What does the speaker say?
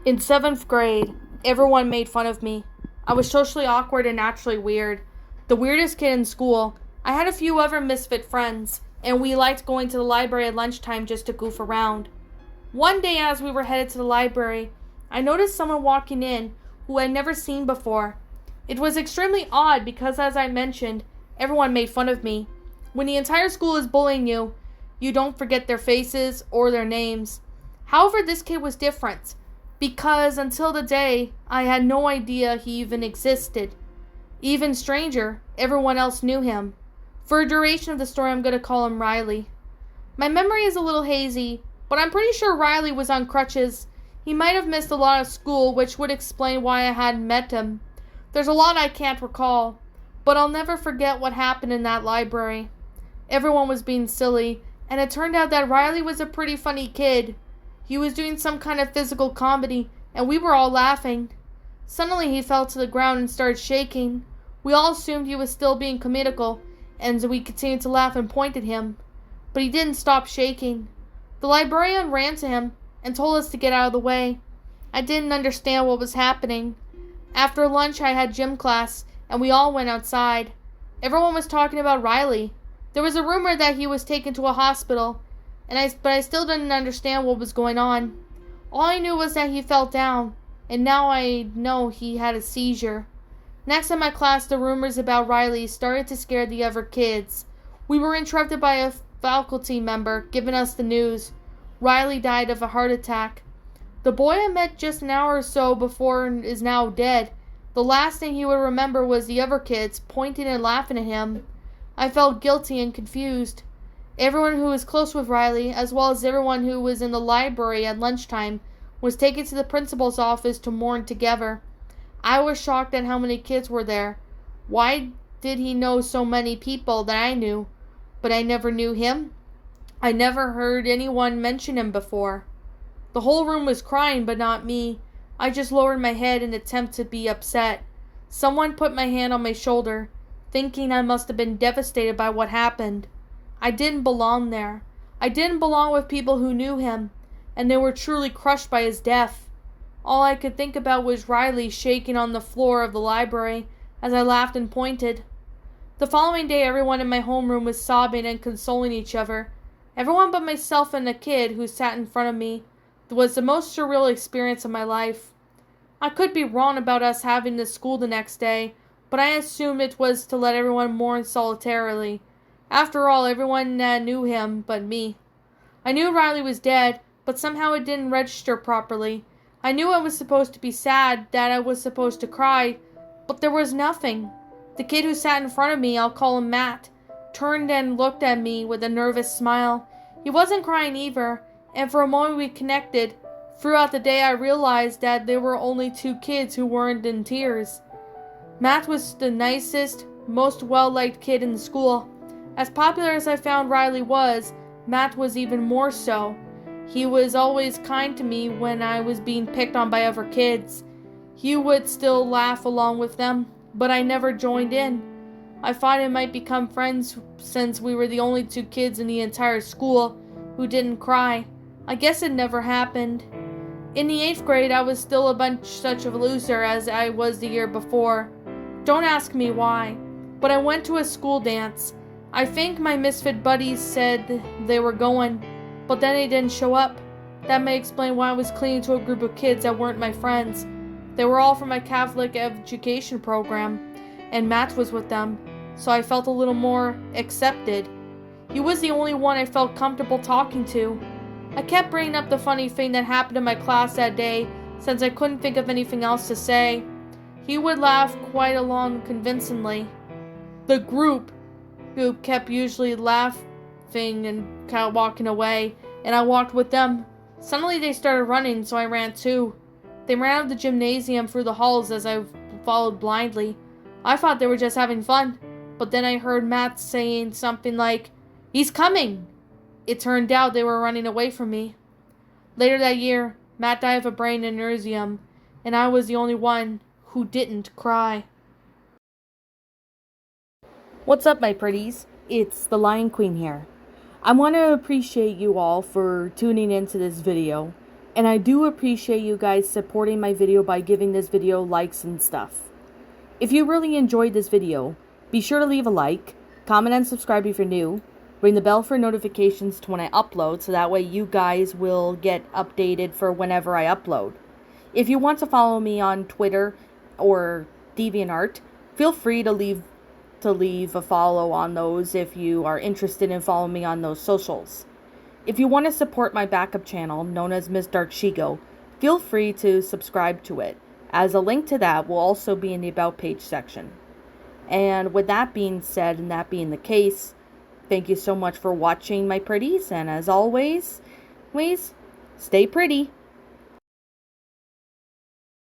In 7th grade, everyone made fun of me. I was socially awkward and naturally weird. The weirdest kid in school. I had a few other misfit friends, and we liked going to the library at lunchtime just to goof around. One day, as we were headed to the library, I noticed someone walking in who I'd never seen before. It was extremely odd because, as I mentioned, everyone made fun of me. When the entire school is bullying you, you don't forget their faces or their names. However, this kid was different, because until the day, I had no idea he even existed. Even stranger, everyone else knew him. For a duration of the story, I'm going to call him Riley. My memory is a little hazy, but I'm pretty sure Riley was on crutches. He might have missed a lot of school, which would explain why I hadn't met him. There's a lot I can't recall, but I'll never forget what happened in that library. Everyone was being silly, and it turned out that Riley was a pretty funny kid. He was doing some kind of physical comedy, and we were all laughing. Suddenly he fell to the ground and started shaking. We all assumed he was still being comical, and we continued to laugh and point at him. But he didn't stop shaking. The librarian ran to him and told us to get out of the way. I didn't understand what was happening. After lunch I had gym class, and we all went outside. Everyone was talking about Riley. There was a rumor that he was taken to a hospital, but I still didn't understand what was going on. All I knew was that he fell down, and now I know he had a seizure. Next in my class, the rumors about Riley started to scare the other kids. We were interrupted by a faculty member giving us the news. Riley died of a heart attack. The boy I met just an hour or so before is now dead. The last thing he would remember was the other kids pointing and laughing at him. I felt guilty and confused. Everyone who was close with Riley, as well as everyone who was in the library at lunchtime, was taken to the principal's office to mourn together. I was shocked at how many kids were there. Why did he know so many people that I knew, but I never knew him? I never heard anyone mention him before. The whole room was crying, but not me. I just lowered my head in an attempt to be upset. Someone put my hand on my shoulder, thinking I must have been devastated by what happened. I didn't belong there. I didn't belong with people who knew him, and they were truly crushed by his death. All I could think about was Riley shaking on the floor of the library as I laughed and pointed. The following day, everyone in my homeroom was sobbing and consoling each other. Everyone but myself and the kid who sat in front of me. It was the most surreal experience of my life. I could be wrong about us having to school the next day, but I assumed it was to let everyone mourn solitarily. After all, everyone knew him but me. I knew Riley was dead, but somehow it didn't register properly. I knew I was supposed to be sad, that I was supposed to cry, but there was nothing. The kid who sat in front of me, I'll call him Matt, turned and looked at me with a nervous smile. He wasn't crying either, and for a moment we connected. Throughout the day I realized that there were only two kids who weren't in tears. Matt was the nicest, most well-liked kid in the school. As popular as I found Riley was, Matt was even more so. He was always kind to me when I was being picked on by other kids. He would still laugh along with them, but I never joined in. I thought I might become friends since we were the only two kids in the entire school who didn't cry. I guess it never happened. In the 8th grade, I was still such a loser as I was the year before. Don't ask me why, but I went to a school dance. I think my misfit buddies said they were going, but then they didn't show up. That may explain why I was clinging to a group of kids that weren't my friends. They were all from my Catholic education program, and Matt was with them, so I felt a little more accepted. He was the only one I felt comfortable talking to. I kept bringing up the funny thing that happened in my class that day, since I couldn't think of anything else to say. He would laugh quite along convincingly. The group kept usually laughing and walking away, and I walked with them. Suddenly they started running, so I ran too. They ran out of the gymnasium through the halls as I followed blindly. I thought they were just having fun, but then I heard Matt saying something like, "He's coming!" It turned out they were running away from me. Later that year, Matt died of a brain aneurysm, and I was the only one who didn't cry. What's up, my pretties? It's the Lion Queen here. I want to appreciate you all for tuning into this video. And I do appreciate you guys supporting my video by giving this video likes and stuff. If you really enjoyed this video, be sure to leave a like, comment and subscribe if you're new, ring the bell for notifications to when I upload so that way you guys will get updated for whenever I upload. If you want to follow me on Twitter or DeviantArt, feel free to leave a follow on those if you are interested in following me on those socials. If you want to support my backup channel, known as Miss Dark Shigo, feel free to subscribe to it, as a link to that will also be in the About page section. And with that being said, and that being the case, thank you so much for watching, my pretties, and as always, stay pretty.